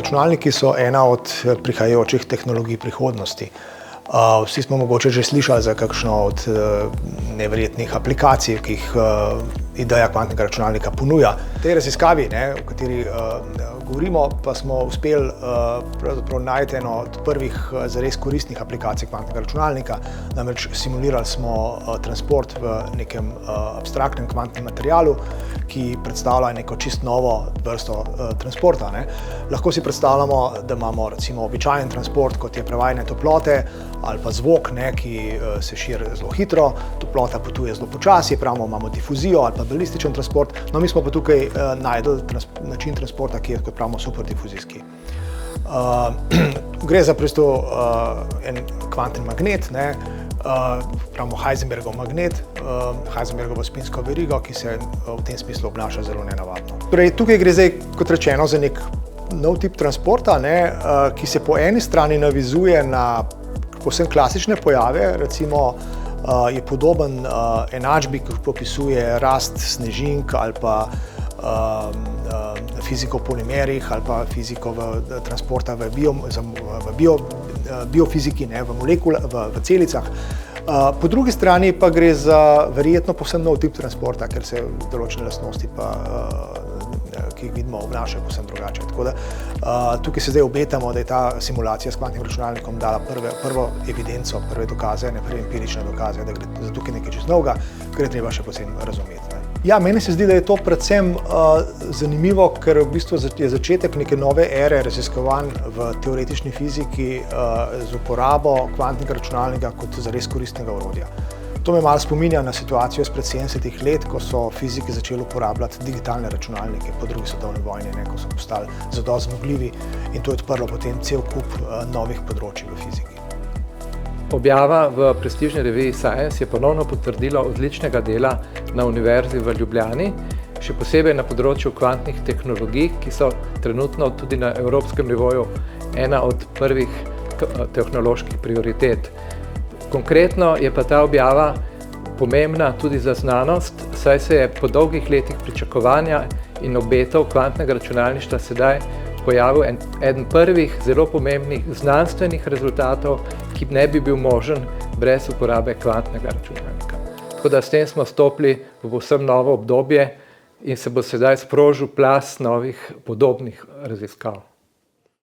Računalniki so ena od prihajajočih tehnologij prihodnosti. Vsi smo mogoče že slišali za kakšno od neverjetnih aplikacij, ki jih ideja kvantnega računalnika ponuja. V tej raziskavi, o kateri govorimo, pa smo uspeli pravzaprav najti eno od prvih zares koristnih aplikacij kvantnega računalnika. Namreč simulirali smo transport v nekem abstraktnem kvantnem materialu, ki predstavlja neko čist novo vrsto transporta. Lahko si predstavljamo, da imamo recimo običajen transport, kot je prevajanje toplote, ali pa zvok, ki se širi zelo hitro, toplota potuje zelo počasi, pravimo, imamo difuzijo ali pa balističen transport. No, mi smo pa tukaj našli način transporta, ki je, kot pravimo, superdifuzijski. Gre za en kvantni magnet, pravimo Heisenbergov magnet, Heisenbergovo spinsko verigo, ki se v tem smislu obnaša zelo nenavadno. Torej, tukaj gre zdaj, kot rečeno, za nek nov tip transporta, ki se po eni strani navizuje na povsem klasične pojave, recimo je podoben enačbi, ki popisuje rast snežink ali pa fiziko v polimerih ali pa fiziko transporta v biofiziki, v celicah. Po drugi strani pa gre za verjetno povsem nov tip transporta, ker se določene lastnosti ki jih vidimo, obnašajo povsem drugače. Tako da tukaj se zdaj obetamo, da je ta simulacija s kvantnim računalnikom dala prvo evidenco, prve dokaze, prve empirične dokaze, da gre za tukaj nekaj čisto novega, kar je treba še posebej razumeti. Ja, meni se zdi, da je to predvsem zanimivo, ker v bistvu je začetek neke nove ere raziskovanj v teoretični fiziki z uporabo kvantnega računalnika kot zares koristnega orodja. To me malo spominja na situacijo izpred 70 let, ko so fiziki začeli uporabljati digitalne računalnike po drugi svetovni vojni, ko so postali zadosti zmogljivi, in to je odprlo potem cel kup novih področij v fiziki. Objava v prestižni reviji Science je ponovno potrdila odličnega dela na Univerzi v Ljubljani, še posebej na področju kvantnih tehnologij, ki so trenutno tudi na evropskem nivoju ena od prvih tehnoloških prioritet. Konkretno je pa ta objava pomembna tudi za znanost, saj se je po dolgih letih pričakovanja in obetov kvantnega računalništva sedaj pojavil eden prvih zelo pomembnih znanstvenih rezultatov, ki ne bi bil možen brez uporabe kvantnega računalnika. Tako da s tem smo stopili v povsem novo obdobje in se bo sedaj sprožil plaz novih podobnih raziskav.